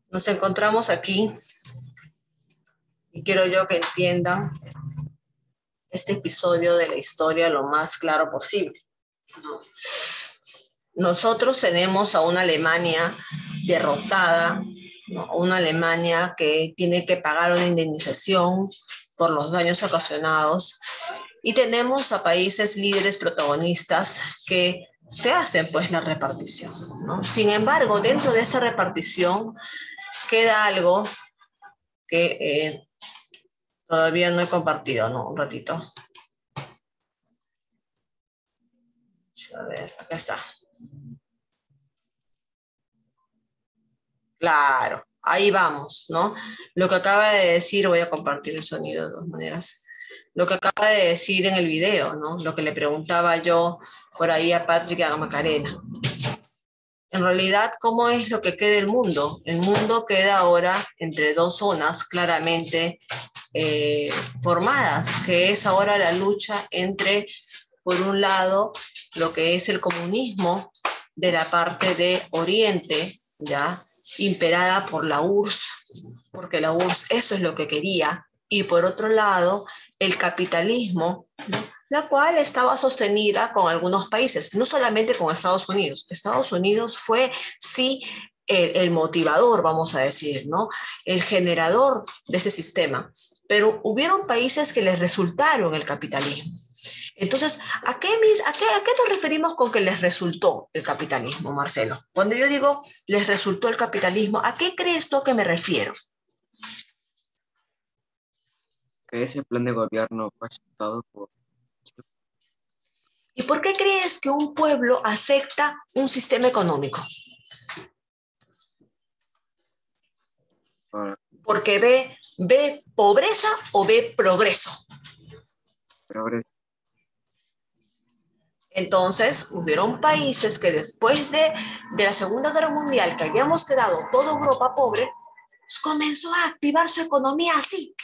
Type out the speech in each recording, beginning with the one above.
Nos encontramos aquí y quiero yo que entiendan este episodio de la historia lo más claro posible, ¿no? Nosotros tenemos a una Alemania derrotada, ¿no? Una Alemania que tiene que pagar una indemnización por los daños ocasionados, y tenemos a países líderes protagonistas que se hacen pues la repartición, ¿no? Sin embargo, dentro de esta repartición queda algo que todavía no he compartido, ¿no? Un ratito. A ver, acá está. Claro, ahí vamos, ¿no? Lo que acaba de decir, voy a compartir el sonido de todas maneras. Lo que acaba de decir en el video, ¿no? Lo que le preguntaba yo por ahí a Patrick y a Macarena. En realidad, ¿cómo es lo que queda el mundo? El mundo queda ahora entre dos zonas claramente formadas, que es ahora la lucha entre, por un lado, lo que es el comunismo de la parte de Oriente, ¿ya? Imperada por la URSS, porque la URSS eso es lo que quería, y por otro lado, el capitalismo, ¿no? La cual estaba sostenida con algunos países, no solamente con Estados Unidos. Estados Unidos fue, sí, el motivador, vamos a decir, ¿no? El generador de ese sistema, pero hubieron países que les resultaron el capitalismo. Entonces, ¿a qué nos referimos con que les resultó el capitalismo, Marcelo? Cuando yo digo les resultó el capitalismo, ¿a qué crees tú que me refiero? Que ese plan de gobierno fue aceptado por... ¿Y por qué crees que un pueblo acepta un sistema económico? Porque ve pobreza o ve progreso. Progreso. Entonces, hubieron países que después de la Segunda Guerra Mundial, que habíamos quedado toda Europa pobre, comenzó a activar su economía así,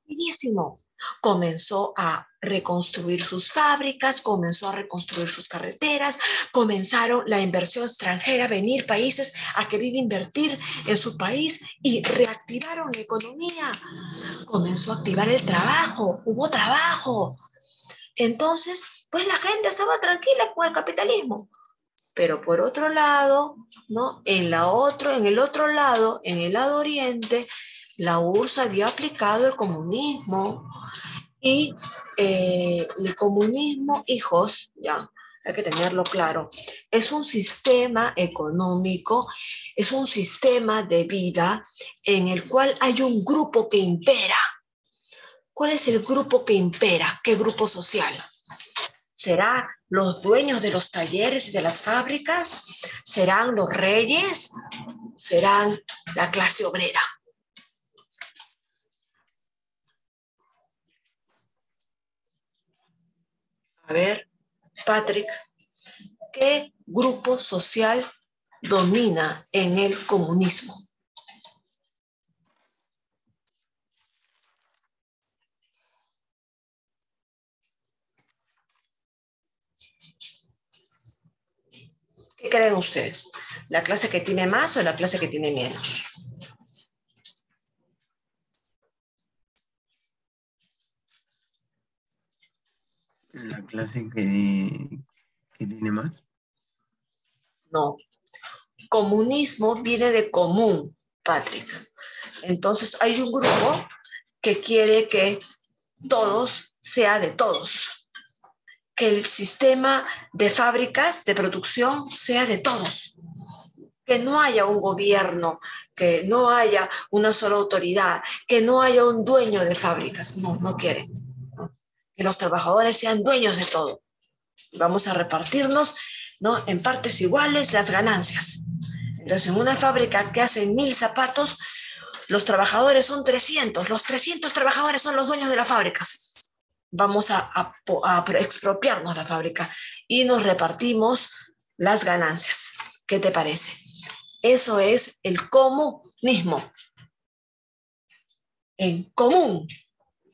rapidísimo. Comenzó a reconstruir sus fábricas, comenzó a reconstruir sus carreteras, comenzaron la inversión extranjera, venir países a querer invertir en su país y reactivaron la economía. Comenzó a activar el trabajo, hubo trabajo. Entonces, pues la gente estaba tranquila con el capitalismo. Pero por otro lado, ¿no? En el otro lado, en el lado oriente, la URSS había aplicado el comunismo. Y el comunismo, hijos, ya, hay que tenerlo claro, es un sistema económico, es un sistema de vida en el cual hay un grupo que impera. ¿Cuál es el grupo que impera? ¿Qué grupo social? ¿Serán los dueños de los talleres y de las fábricas? ¿Serán los reyes? ¿Serán la clase obrera? A ver, Patrick, ¿qué grupo social domina en el comunismo? ¿Qué creen ustedes? ¿La clase que tiene más o la clase que tiene menos? La clase que tiene más. No. Comunismo viene de común, Patrick. Entonces hay un grupo que quiere que todos sea de todos, que el sistema de fábricas de producción sea de todos, que no haya un gobierno, que no haya una sola autoridad, que no haya un dueño de fábricas. No, no quieren. Que los trabajadores sean dueños de todo. Vamos a repartirnos, ¿no?, en partes iguales las ganancias. Entonces, en una fábrica que hace 1000 zapatos, los trabajadores son 300. Los 300 trabajadores son los dueños de las fábricas. Vamos a expropiarnos la fábrica y nos repartimos las ganancias. ¿Qué te parece? Eso es el comunismo. En común,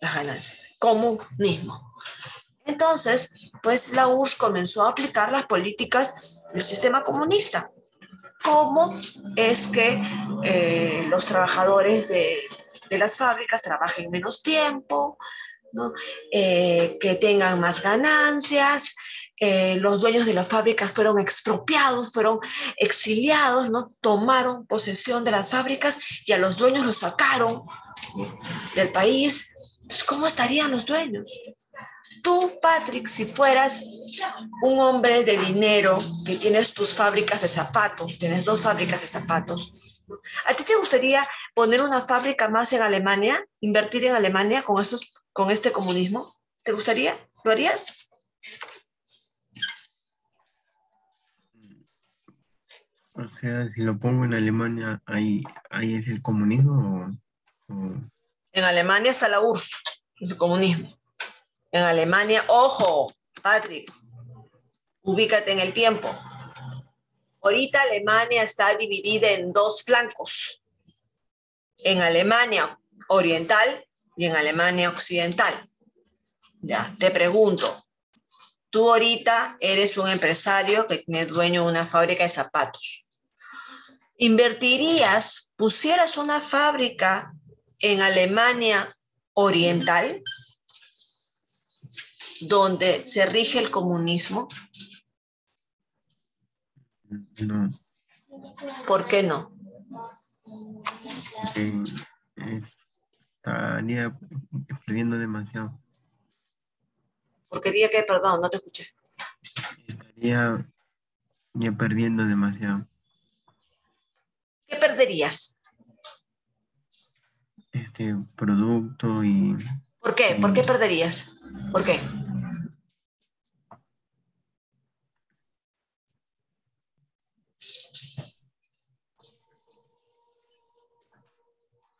las ganancias. Comunismo. Entonces, pues la URSS comenzó a aplicar las políticas del sistema comunista. cómo es que los trabajadores de las fábricas trabajen menos tiempo, ¿no? Que tengan más ganancias. Los dueños de las fábricas fueron expropiados, fueron exiliados, ¿no? Tomaron posesión de las fábricas y a los dueños los sacaron, ¿no?, del país. Entonces, ¿cómo estarían los dueños? Tú, Patrick, si fueras un hombre de dinero que tienes tus fábricas de zapatos, tienes 2 fábricas de zapatos, ¿no? ¿A ti te gustaría poner una fábrica más en Alemania, invertir en Alemania con este comunismo? ¿Te gustaría? ¿Lo harías? O sea, si lo pongo en Alemania, ahí es el comunismo o- En Alemania está la URSS, es el comunismo. En Alemania, ojo, Patrick, ubícate en el tiempo. Ahorita Alemania está dividida en 2 flancos, en Alemania Oriental y en Alemania Occidental. Ya, te pregunto, tú ahorita eres un empresario que tiene dueño de una fábrica de zapatos. ¿Invertirías, pusieras una fábrica en Alemania Oriental, donde se rige el comunismo? no? ¿Por qué no? Porque estaría perdiendo demasiado. Porque diría que, perdón, no te escuché. Estaría ya perdiendo demasiado. ¿Qué perderías? Producto y, ¿Por qué? ¿Por qué perderías? ¿Por qué?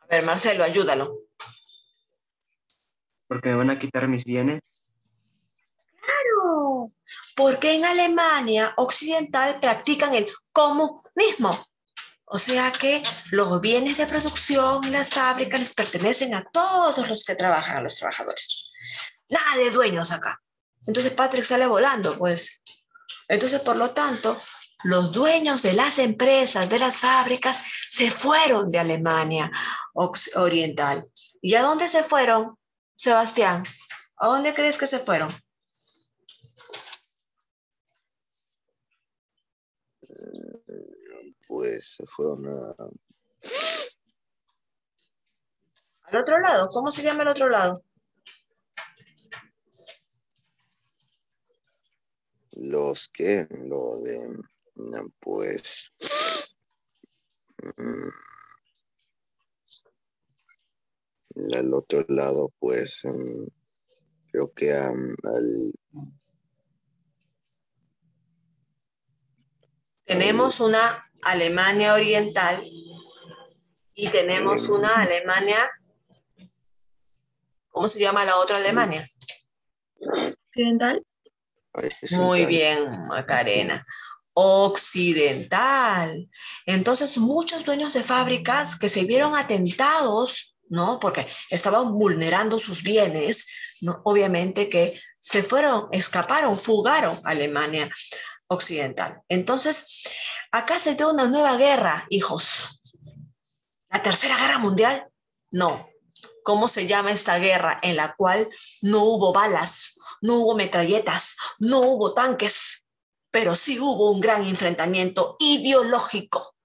A ver, Marcelo, ayúdalo. porque me van a quitar mis bienes. Claro, porque en Alemania Occidental practican el comunismo. O sea que los bienes de producción y las fábricas les pertenecen a todos los que trabajan, a los trabajadores. Nada de dueños acá. Entonces Patrick sale volando, pues. Entonces, por lo tanto, los dueños de las empresas, de las fábricas, se fueron de Alemania Oriental. ¿Y a dónde se fueron, Sebastián? ¿A dónde crees que se fueron? Pues se fueron Al otro lado. ¿Cómo se llama el otro lado? lo de, pues, mm, al otro lado, pues, creo que Tenemos una Alemania Oriental y tenemos una Alemania, ¿cómo se llama la otra Alemania? Occidental. Muy bien, Macarena. Occidental. Entonces, muchos dueños de fábricas que se vieron atentados, ¿no? Porque estaban vulnerando sus bienes, ¿no? Obviamente que se fueron, escaparon, fugaron a Alemania Occidental. Entonces, acá se dio una nueva guerra, hijos. ¿La Tercera Guerra Mundial? No. ¿Cómo se llama esta guerra en la cual no hubo balas, no hubo metralletas, no hubo tanques, pero sí hubo un gran enfrentamiento ideológico?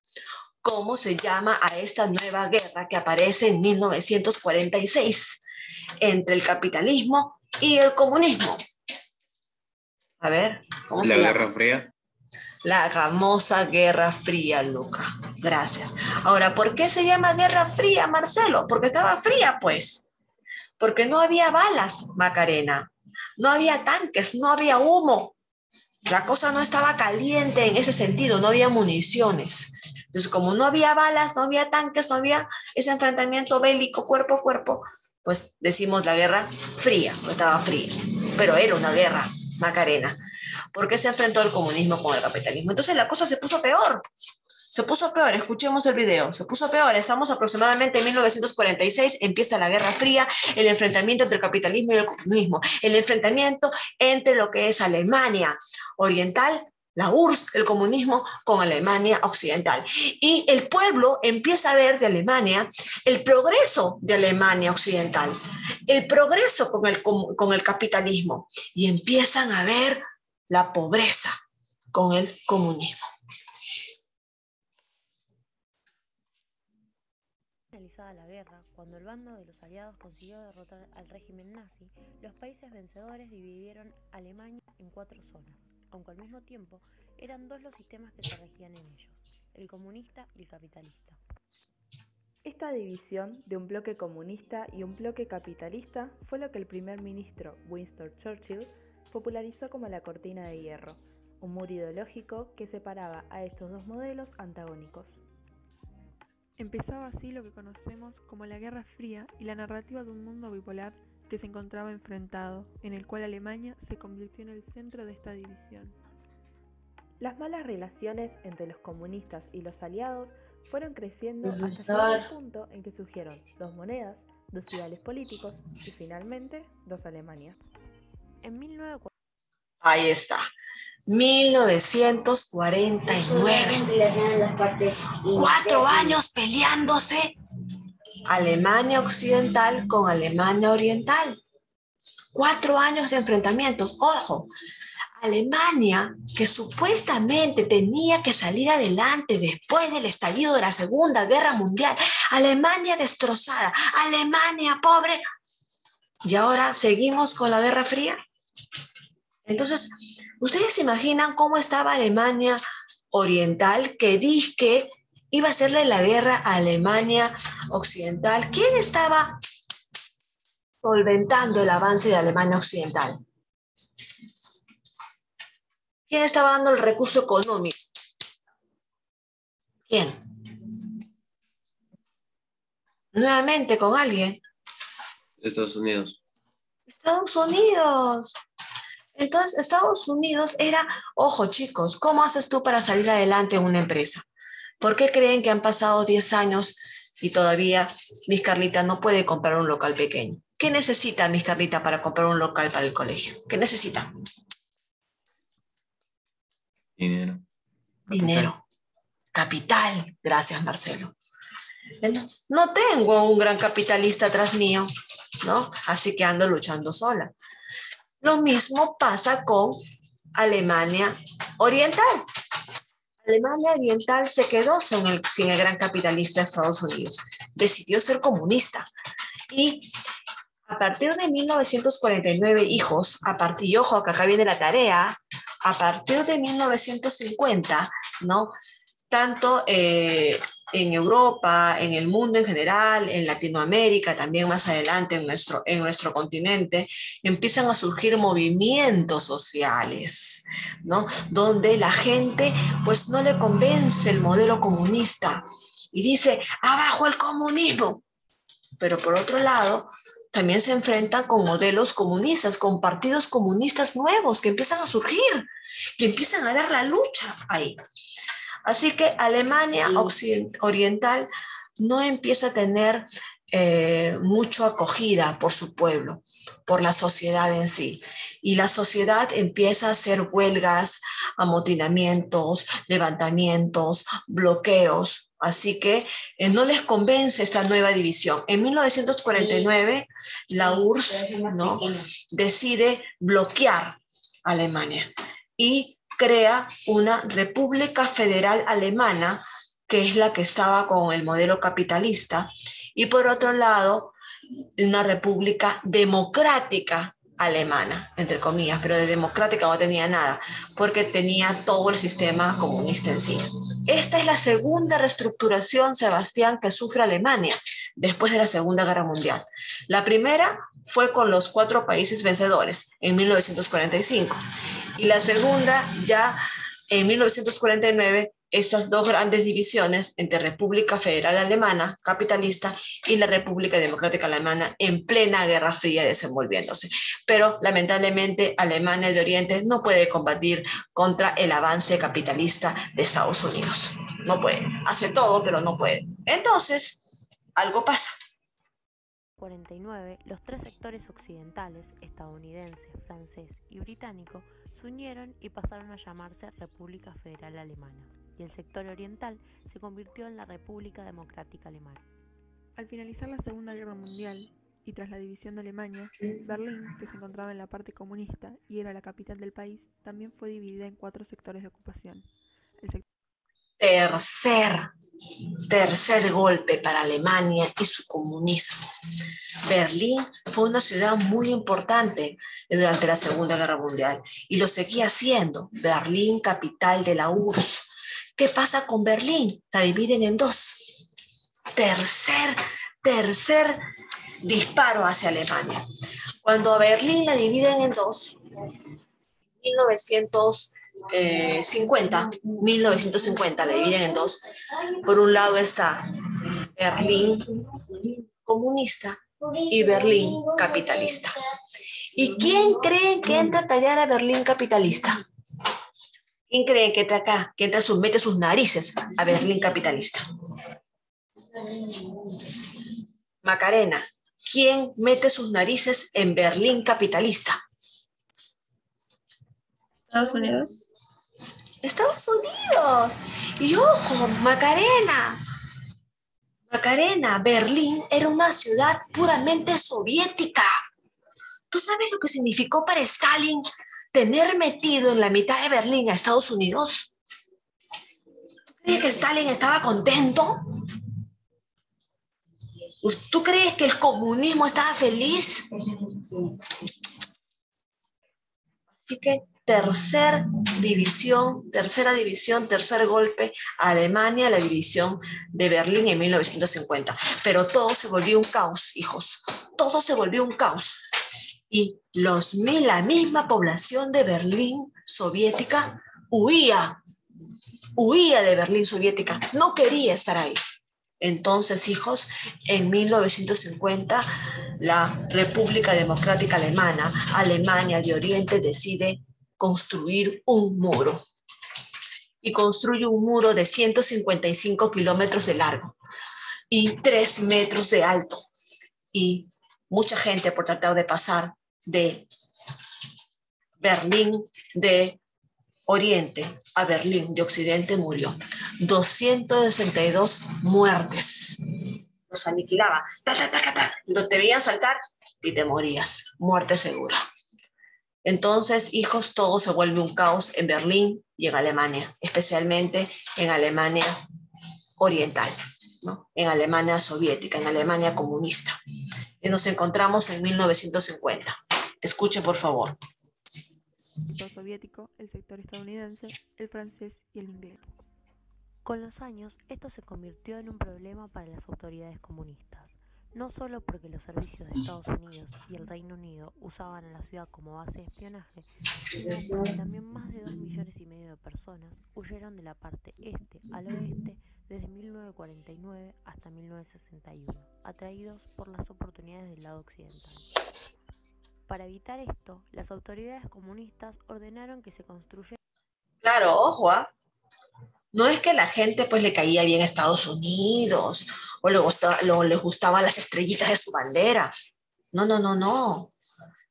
¿Cómo se llama a esta nueva guerra que aparece en 1946 entre el capitalismo y el comunismo? A ver, ¿cómo se llama? La Guerra Fría. La famosa Guerra Fría, Luca. Gracias. Ahora, ¿por qué se llama Guerra Fría, Marcelo? Porque estaba fría, pues. Porque no había balas, Macarena. No había tanques, no había humo. La cosa no estaba caliente en ese sentido, no había municiones. Entonces, como no había balas, no había tanques, no había ese enfrentamiento bélico cuerpo a cuerpo, pues decimos la Guerra Fría, no estaba fría. Pero era una guerra, Macarena. ¿Por qué se enfrentó el comunismo con el capitalismo? Entonces la cosa se puso peor. Se puso peor, escuchemos el video. Se puso peor, estamos aproximadamente en 1946, empieza la Guerra Fría, el enfrentamiento entre el capitalismo y el comunismo, el enfrentamiento entre lo que es Alemania Oriental la URSS, el comunismo, con Alemania Occidental. Y el pueblo empieza a ver de Alemania el progreso de Alemania Occidental, el progreso con el capitalismo, y empiezan a ver la pobreza con el comunismo. Finalizada la guerra, cuando el bando de los aliados consiguió derrotar al régimen nazi, los países vencedores dividieron Alemania en 4 zonas, aunque al mismo tiempo eran 2 los sistemas que se regían en ellos, el comunista y el capitalista. Esta división de un bloque comunista y un bloque capitalista fue lo que el primer ministro Winston Churchill popularizó como la cortina de hierro, un muro ideológico que separaba a estos dos modelos antagónicos. Empezaba así lo que conocemos como la Guerra Fría y la narrativa de un mundo bipolar que se encontraba enfrentado, en el cual Alemania se convirtió en el centro de esta división. Las malas relaciones entre los comunistas y los aliados fueron creciendo hasta llegar al punto en que surgieron 2 monedas, 2 ideales políticos y finalmente 2 Alemanias. En 1940, ahí está, 1949. 4 años peleándose Alemania Occidental con Alemania Oriental. 4 años de enfrentamientos. Ojo, Alemania, que supuestamente tenía que salir adelante después del estallido de la Segunda Guerra Mundial, Alemania destrozada, Alemania pobre, y ahora seguimos con la Guerra Fría. Entonces, ¿ustedes se imaginan cómo estaba Alemania Oriental, que dizque iba a hacerle la guerra a Alemania Occidental? ¿Quién estaba solventando el avance de Alemania Occidental? ¿Quién estaba dando el recurso económico? ¿Quién? Nuevamente con alguien. Estados Unidos. Estados Unidos. Entonces, Estados Unidos era, ojo chicos, ¿cómo haces tú para salir adelante en una empresa? ¿Por qué creen que han pasado 10 años y todavía Miss Carlita no puede comprar un local pequeño? ¿Qué necesita Miss Carlita para comprar un local para el colegio? ¿Qué necesita? Dinero. Dinero. Capital. Gracias, Marcelo. Entonces, no tengo un gran capitalista atrás mío, ¿no? Así que ando luchando sola. Lo mismo pasa con Alemania Oriental. Alemania Oriental se quedó sin el gran capitalista de Estados Unidos. Decidió ser comunista. Y a partir de 1949, hijos, y ojo que acá viene la tarea, a partir de 1950, ¿no? Tanto en Europa, en el mundo en general, en Latinoamérica, también más adelante en nuestro continente, empiezan a surgir movimientos sociales, ¿no? Donde la gente pues no le convence el modelo comunista y dice, abajo el comunismo. Pero por otro lado, también se enfrentan con modelos comunistas, con partidos comunistas nuevos que empiezan a surgir, que empiezan a dar la lucha ahí. Así que Alemania Oriental no empieza a tener mucha acogida por su pueblo, por la sociedad en sí. Y la sociedad empieza a hacer huelgas, amotinamientos, levantamientos, bloqueos. Así que no les convence esta nueva división. En 1949, la URSS, ¿no?, decide bloquear a Alemania y crea una República Federal Alemana, que es la que estaba con el modelo capitalista, y por otro lado, una República Democrática Alemana, entre comillas, pero de democrática no tenía nada, porque tenía todo el sistema comunista en sí. Esta es la segunda reestructuración, Sebastián, que sufre Alemania después de la Segunda Guerra Mundial. La primera fue con los 4 países vencedores en 1945 y la segunda ya en 1949, esas 2 grandes divisiones entre República Federal Alemana, capitalista, y la República Democrática Alemana en plena Guerra Fría desenvolviéndose. Pero lamentablemente Alemania de Oriente no puede combatir contra el avance capitalista de Estados Unidos. No puede. Hace todo, pero no puede. Entonces, algo pasa. 49, los 3 sectores occidentales, estadounidense, francés y británico, unieron y pasaron a llamarse República Federal Alemana, y el sector oriental se convirtió en la República Democrática Alemana. Al finalizar la Segunda Guerra Mundial y tras la división de Alemania, Berlín, que se encontraba en la parte comunista y era la capital del país, también fue dividida en 4 sectores de ocupación. Tercer golpe para Alemania y su comunismo. Berlín fue una ciudad muy importante durante la Segunda Guerra Mundial y lo seguía siendo. Berlín, capital de la URSS. ¿Qué pasa con Berlín? La dividen en 2. Tercer disparo hacia Alemania. Cuando a Berlín la dividen en 2, 1950 la dividen en 2. Por un lado está Berlín comunista y Berlín capitalista. ¿Y quién creen que entra a tallar a Berlín capitalista? ¿Quién cree que entra acá, que entra mete sus narices a Berlín capitalista? Macarena, ¿quién mete sus narices en Berlín capitalista? Estados Unidos. Estados Unidos. Y ojo, Macarena, Berlín era una ciudad puramente soviética. ¿Tú sabes lo que significó para Stalin tener metido en la mitad de Berlín a Estados Unidos? ¿Tú crees que Stalin estaba contento? ¿Tú crees que el comunismo estaba feliz? Así que tercera división, tercer golpe a Alemania, la división de Berlín en 1950. Pero todo se volvió un caos, hijos. Todo se volvió un caos. Y la misma población de Berlín soviética huía de Berlín soviética. No quería estar ahí. Entonces, hijos, en 1950, la República Democrática Alemana, Alemania de Oriente, decide construir un muro. Y construye un muro de 155 kilómetros de largo y 3 metros de alto. Y mucha gente, por tratar de pasar de Berlín de Oriente a Berlín de Occidente, murió. 262 muertes. Los aniquilaba. No te veían saltar y te morías. Muerte segura. Entonces, hijos, todo se vuelve un caos en Berlín y en Alemania, especialmente en Alemania oriental, ¿no? En Alemania soviética, en Alemania comunista. Y nos encontramos en 1950. Escuchen, por favor. El sector soviético, el sector estadounidense, el francés y el inglés. Con los años, esto se convirtió en un problema para las autoridades comunistas, no solo porque los servicios de Estados Unidos y el Reino Unido usaban a la ciudad como base de espionaje, sino porque también más de 2,5 millones de personas huyeron de la parte este al oeste desde 1949 hasta 1961, atraídos por las oportunidades del lado occidental. Para evitar esto, las autoridades comunistas ordenaron que se construyera... Claro, ojo, no es que la gente pues le caía bien a Estados Unidos o le gustaban las estrellitas de su bandera. No.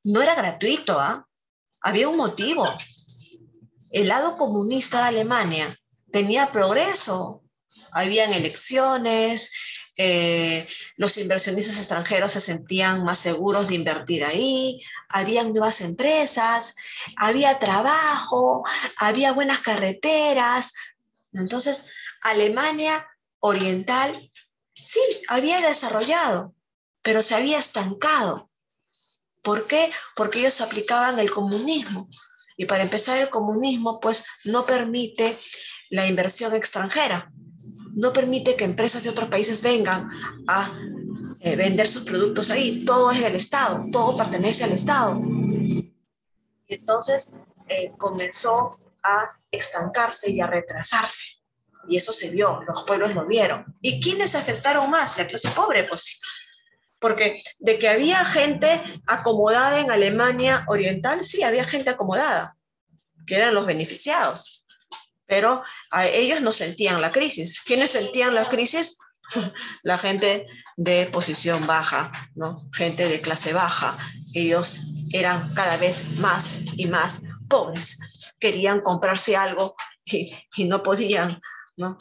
No era gratuito, Había un motivo. El lado comunista de Alemania tenía progreso. Habían elecciones, los inversionistas extranjeros se sentían más seguros de invertir ahí, habían nuevas empresas, había trabajo, había buenas carreteras. Entonces, Alemania Oriental sí había desarrollado, pero se había estancado. ¿Por qué? Porque ellos aplicaban el comunismo. Y para empezar, el comunismo pues no permite la inversión extranjera. No permite que empresas de otros países vengan a vender sus productos ahí. Todo es del Estado, todo pertenece al Estado. Y entonces comenzó a estancarse y a retrasarse. Y eso se vio, los pueblos lo vieron. ¿Y quiénes se afectaron más? La clase pobre, pues. Porque de que había gente acomodada en Alemania Oriental, sí, había gente acomodada, que eran los beneficiados. Pero ellos no sentían la crisis. ¿Quiénes sentían la crisis? La gente de posición baja, ¿no? Gente de clase baja. Ellos eran cada vez más y más pobres. Querían comprarse algo y no podían, ¿no?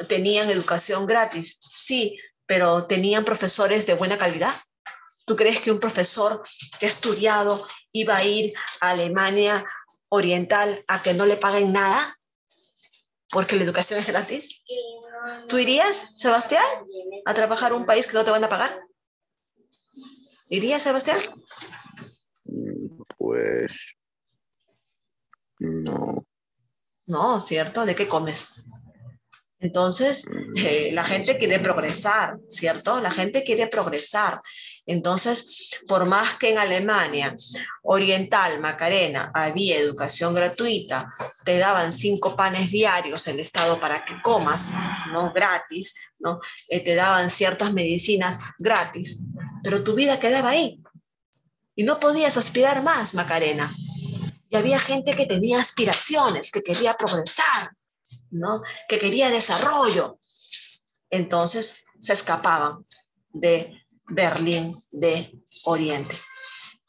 Tenían educación gratis, sí, pero tenían profesores de buena calidad. ¿Tú crees que un profesor que ha estudiado iba a ir a Alemania Oriental a que no le paguen nada? Porque la educación es gratis. ¿Tú irías, Sebastián, a trabajar en un país que no te van a pagar? ¿Irías, Sebastián? Pues no. No, ¿cierto? ¿De qué comes? Entonces, la gente quiere progresar, ¿cierto? La gente quiere progresar. Entonces, por más que en Alemania Oriental, Macarena, había educación gratuita, te daban 5 panes diarios el Estado para que comas, ¿no? Gratis, ¿no? Te daban ciertas medicinas gratis, pero tu vida quedaba ahí. Y no podías aspirar más, Macarena. Y había gente que tenía aspiraciones, que quería progresar, ¿no? Que quería desarrollo. Entonces se escapaban de Berlín de Oriente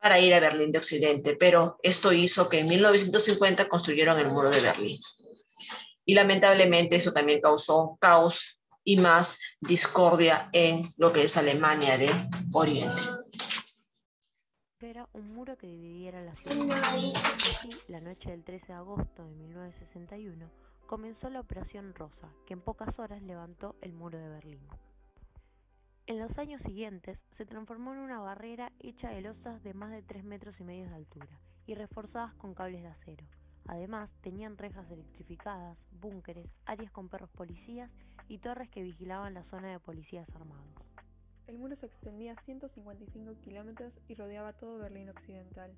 para ir a Berlín de Occidente, pero esto hizo que en 1950 construyeron el muro de Berlín. Y lamentablemente eso también causó caos y más discordia en lo que es Alemania de Oriente. Era un muro que dividiera la ciudad. Así, la noche del 13 de agosto de 1961, comenzó la Operación Rosa, que en pocas horas levantó el muro de Berlín. En los años siguientes, se transformó en una barrera hecha de losas de más de 3,5 metros de altura y reforzadas con cables de acero. Además, tenían rejas electrificadas, búnkeres, áreas con perros policías y torres que vigilaban la zona de policías armados. El muro se extendía 155 kilómetros y rodeaba todo Berlín Occidental.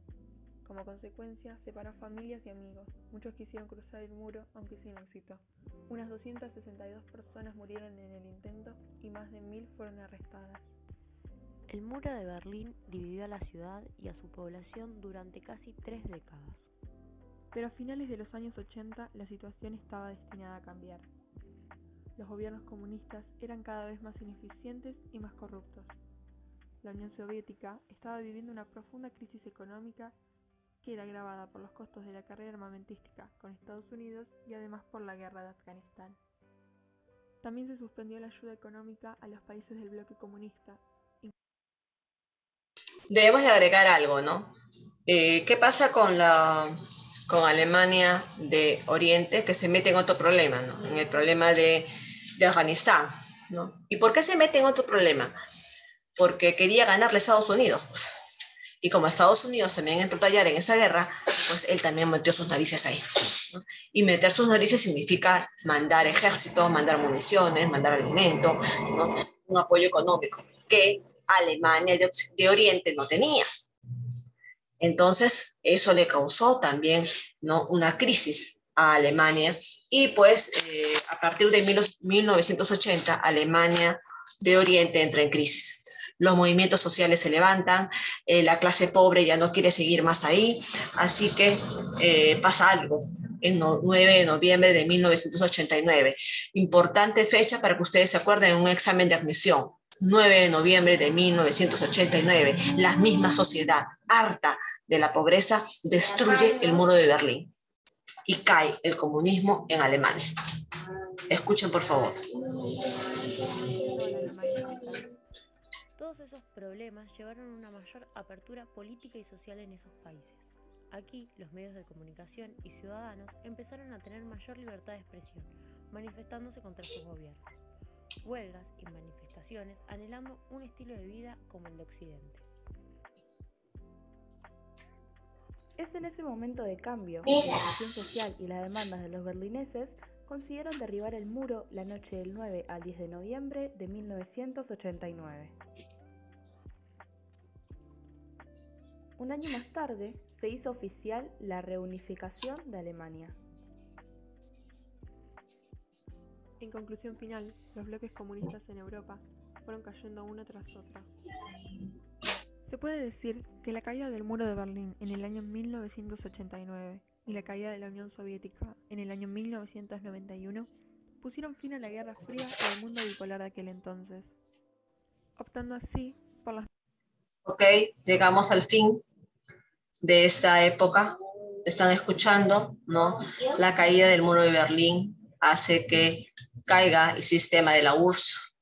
Como consecuencia, separó familias y amigos. Muchos quisieron cruzar el muro, aunque sin éxito. Unas 262 personas murieron en el intento y más de 1.000 fueron arrestadas. El muro de Berlín dividió a la ciudad y a su población durante casi 3 décadas. Pero a finales de los años 80, la situación estaba destinada a cambiar. Los gobiernos comunistas eran cada vez más ineficientes y más corruptos. La Unión Soviética estaba viviendo una profunda crisis económica que era agravada por los costos de la carrera armamentística con Estados Unidos y además por la guerra de Afganistán. También se suspendió la ayuda económica a los países del bloque comunista. Debemos de agregar algo, ¿no? ¿Qué pasa con Alemania de Oriente, que se mete en otro problema, ¿no? En el problema de Afganistán, ¿no? ¿Y por qué se mete en otro problema? Porque quería ganarle a Estados Unidos, pues. Y como Estados Unidos también entró a tallar en esa guerra, pues él también metió sus narices ahí, ¿no? Y meter sus narices significa mandar ejército, mandar municiones, mandar alimento, ¿no? Un apoyo económico que Alemania de Oriente no tenía. Entonces, eso le causó también, ¿no?, una crisis a Alemania. Y pues, a partir de 1980, Alemania de Oriente entra en crisis. Los movimientos sociales se levantan, la clase pobre ya no quiere seguir más ahí, así que pasa algo. El 9 de noviembre de 1989. Importante fecha para que ustedes se acuerden, en un examen de admisión. 9 de noviembre de 1989. La misma sociedad, harta de la pobreza, destruye el muro de Berlín y cae el comunismo en Alemania. Escuchen, por favor. Todos esos problemas llevaron a una mayor apertura política y social en esos países. Aquí, los medios de comunicación y ciudadanos empezaron a tener mayor libertad de expresión, manifestándose contra sus gobiernos. Huelgas y manifestaciones anhelando un estilo de vida como el de Occidente. Es en ese momento de cambio que la presión social y las demandas de los berlineses consiguieron derribar el muro la noche del 9 al 10 de noviembre de 1989. Un año más tarde se hizo oficial la reunificación de Alemania. En conclusión final, los bloques comunistas en Europa fueron cayendo uno tras otro. Se puede decir que la caída del muro de Berlín en el año 1989 y la caída de la Unión Soviética en el año 1991 pusieron fin a la Guerra Fría y al mundo bipolar de aquel entonces, optando así por las... Ok, llegamos al fin de esta época están escuchando, ¿no? La caída del muro de Berlín hace que caiga el sistema de la URSS,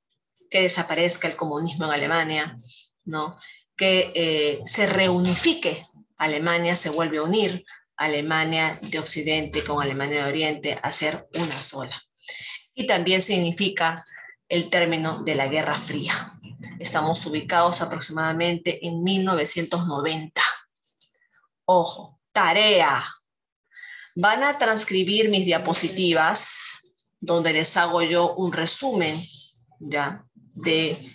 que desaparezca el comunismo en Alemania, ¿no? Que se reunifique. Alemania se vuelve a unir, Alemania de Occidente con Alemania de Oriente, a ser una sola. Y también significa el término de la Guerra Fría. Estamos ubicados aproximadamente en 1990. Ojo, tarea. Van a transcribir mis diapositivas, donde les hago yo un resumen, ¿ya?, de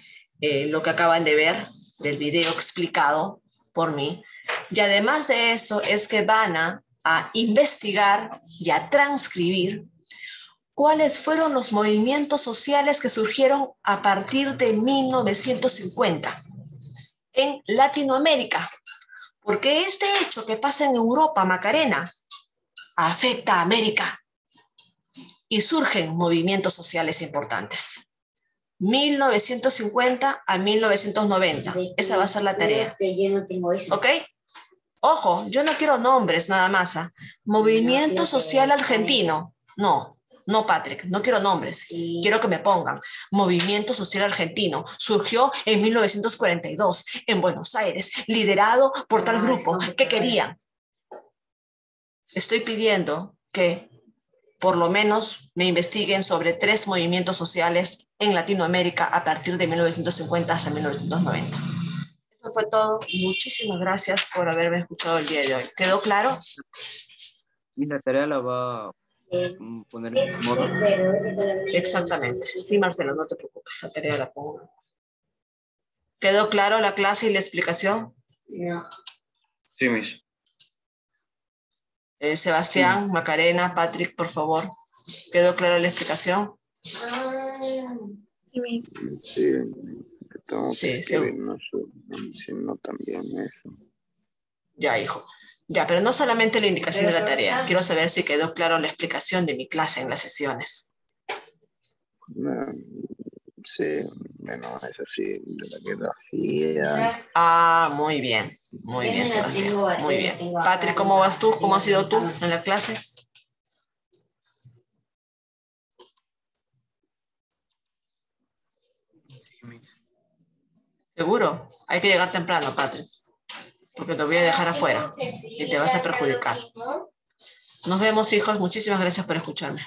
lo que acaban de ver, del video explicado por mí. Y además de eso es que van a investigar y a transcribir cuáles fueron los movimientos sociales que surgieron a partir de 1950 en Latinoamérica. Porque este hecho que pasa en Europa, Macarena, afecta a América y surgen movimientos sociales importantes. 1950 a 1990. Esa va a ser la tarea. ¿Ok? Ojo, yo no quiero nombres nada más. Movimiento Social Argentino. No, Patrick, no quiero nombres. Quiero que me pongan. Movimiento Social Argentino surgió en 1942 en Buenos Aires, liderado por tal grupo que querían. Estoy pidiendo que por lo menos me investiguen sobre 3 movimientos sociales en Latinoamérica a partir de 1950 hasta 1990. Eso fue todo. Muchísimas gracias por haberme escuchado el día de hoy. ¿Quedó claro? Y la tarea la va a poner en modo. Exactamente. Sí, Marcelo, no te preocupes. La tarea la pongo. ¿Quedó claro la clase y la explicación? No. Sí, Miss. Sebastián, Macarena, Patrick, por favor. ¿Quedó clara la explicación? Sí, que tengo que escribirnos diciendo también eso. Ya, hijo. Ya, pero no solamente la indicación de la tarea. Quiero saber si quedó claro la explicación de mi clase en las sesiones. Sí, bueno, eso sí, de la geografía. Ah, muy bien. Muy bien, Sebastián. Muy bien. Patrick, ¿cómo vas tú? ¿Cómo has sido tú en la clase? ¿Seguro? Hay que llegar temprano, Patrick, porque te voy a dejar afuera y te vas a perjudicar. Nos vemos, hijos. Muchísimas gracias por escucharme.